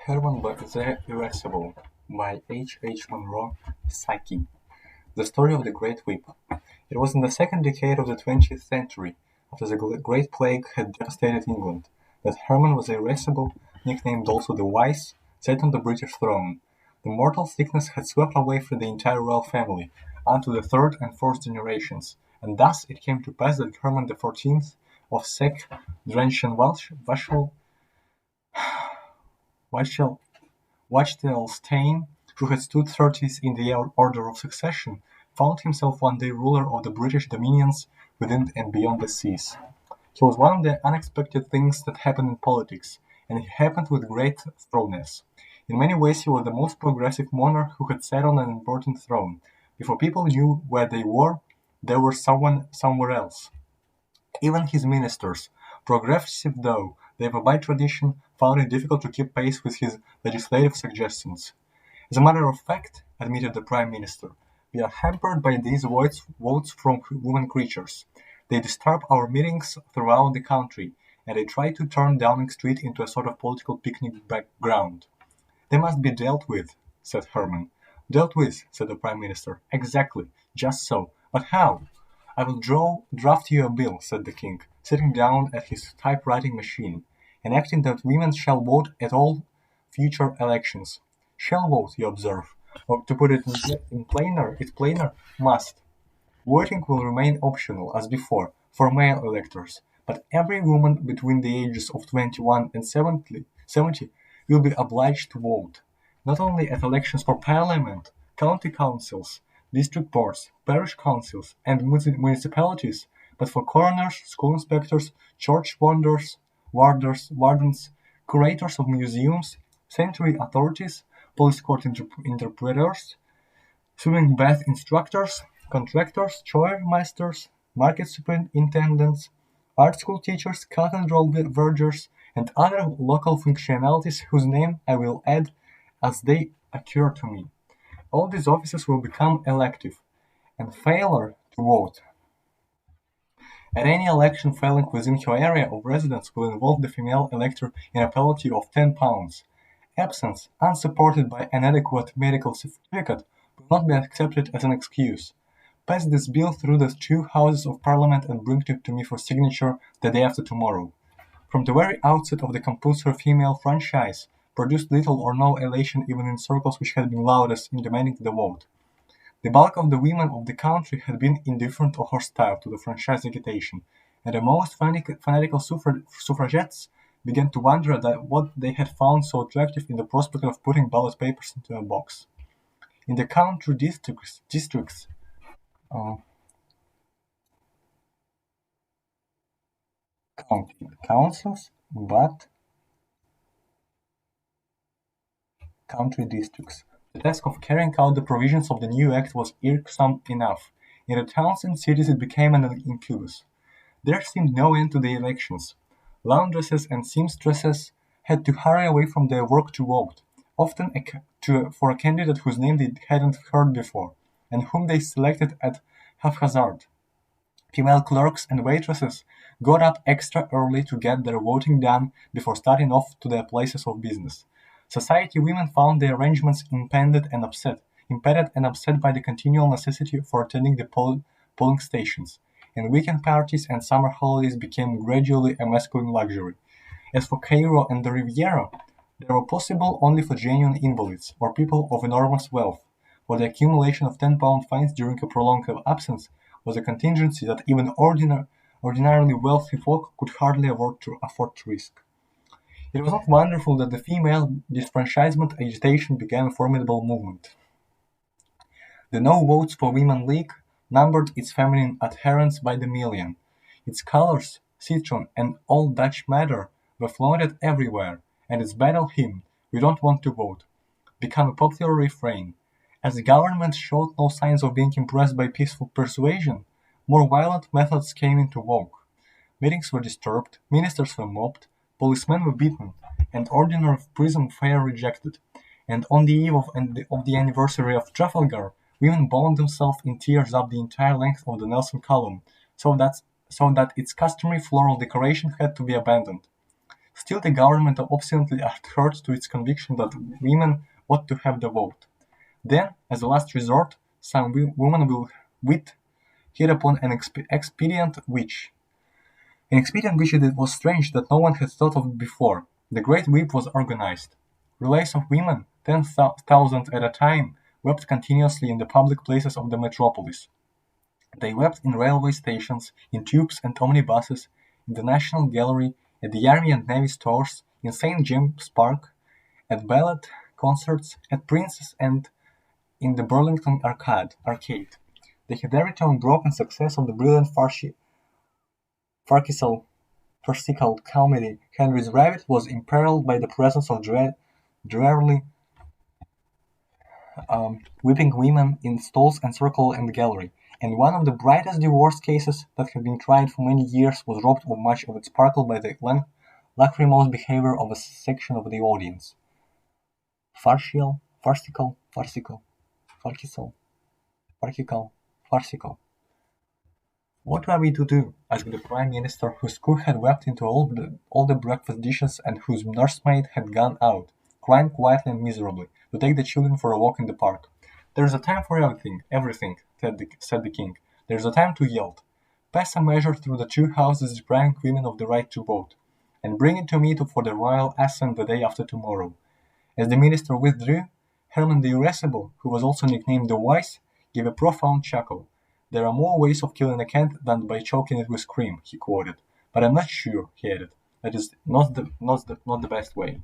Hermann The Irascible by H. Monroe, Psyche. The Story of the Great Whip. It was in the second decade of the 20th century, after the Great Plague had devastated England, that Hermann the Irascible, nicknamed also the Wise, sat on the British throne. The mortal sickness had swept away from the entire royal family, unto the third and fourth generations, and thus it came to pass that Hermann XIV of Sec, Drenchen Wachtelstein, who had stood 30th in the order of succession, found himself one day ruler of the British dominions within and beyond the seas. He was one of the unexpected things that happen in politics, and it happened with great thoroughness. In many ways he was the most progressive monarch who had sat on an important throne. Before people knew where they were, there was someone somewhere else. Even his ministers, progressive though they were by tradition, found it difficult to keep pace with his legislative suggestions. As a matter of fact, admitted the Prime Minister, we are hampered by these votes from women creatures. They disturb our meetings throughout the country, and they try to turn Downing Street into a sort of political picnic background. They must be dealt with, said Hermann. Dealt with, said the Prime Minister. Exactly, just so. But how? I will draft you a bill, said the king, sitting down at his typewriting machine, enacting that women shall vote at all future elections. Shall vote, you observe. Or to put it it's plainer, must. Voting will remain optional, as before, for male electors, but every woman between the ages of 21 and 70 will be obliged to vote, not only at elections for Parliament, county councils, district boards, parish councils, and municipalities, but for coroners, school inspectors, church wardens, curators of museums, sanitary authorities, police court interpreters, swimming bath instructors, contractors, choir masters, market superintendents, art school teachers, cathedral vergers, and other local functionalities whose name I will add as they occur to me. All these offices will become elective, and failure to vote at any election falling within her area of residence will involve the female elector in a penalty of £10. Absence, unsupported by an adequate medical certificate, will not be accepted as an excuse. Pass this bill through the two houses of Parliament and bring it to me for signature the day after tomorrow. From the very outset of the compulsory female franchise produced little or no elation even in circles which had been loudest in demanding the vote. The bulk of the women of the country had been indifferent or hostile to the franchise agitation, and the most fanatical suffragettes began to wonder what they had found so attractive in the prospect of putting ballot papers into a box. In the country districts uh, county councils, but country districts. The task of carrying out the provisions of the new act was irksome enough. In the towns and cities it became an incubus. There seemed no end to the elections. Laundresses and seamstresses had to hurry away from their work to vote, often for a candidate whose name they hadn't heard before, and whom they selected at haphazard. Female clerks and waitresses got up extra early to get their voting done before starting off to their places of business. Society women found the arrangements impeded and upset by the continual necessity for attending the polling stations, and weekend parties and summer holidays became gradually a masculine luxury. As for Cairo and the Riviera, they were possible only for genuine invalids or people of enormous wealth, for the accumulation of £10 fines during a prolonged absence was a contingency that even ordinarily wealthy folk could hardly afford to risk. It was not wonderful that the female disfranchisement agitation became a formidable movement. The No Votes for Women League numbered its feminine adherents by the million. Its colors, citron and old Dutch madder, were flaunted everywhere, and its battle hymn, "We don't want to vote," became a popular refrain. As the government showed no signs of being impressed by peaceful persuasion, more violent methods came into vogue. Meetings were disturbed, ministers were mobbed, policemen were beaten, and ordinary prison fare rejected. And on the eve of the anniversary of Trafalgar, women bound themselves in tears up the entire length of the Nelson column, so that its customary floral decoration had to be abandoned. Still, the government obstinately adhered to its conviction that women ought to have the vote. Then, as a last resort, some women will wit hit upon an expedient which it was strange that no one had thought of before. The great whip was organized. Relays of women, 10,000 at a time, wept continuously in the public places of the metropolis. They wept in railway stations, in tubes and omnibuses, in the National Gallery, at the Army and Navy Stores, in St. James's Park, at ballet concerts, at Prince's and in the Burlington Arcade. The hitherto unbroken success of the brilliant farcical comedy Henry's Rabbit was imperiled by the presence of drearily weeping women in stalls and circle and gallery, and one of the brightest divorce cases that had been tried for many years was robbed of much of its sparkle by the lachrymose behavior of a section of the audience. Farcical, farcical. What were we to do? Asked the Prime Minister, whose cook had wept into all the breakfast dishes and whose nursemaid had gone out, crying quietly and miserably, to take the children for a walk in the park. "There's a time for everything," said the King. "There's a time to yield. Pass a measure through the two houses depriving women of the right to vote, and bring it to me for the royal assent the day after tomorrow." As the minister withdrew, Hermann The Irascible, who was also nicknamed the Wise, gave a profound chuckle. "There are more ways of killing a cat than by choking it with cream," he quoted. "But I'm not sure," he added, "that is not the best way."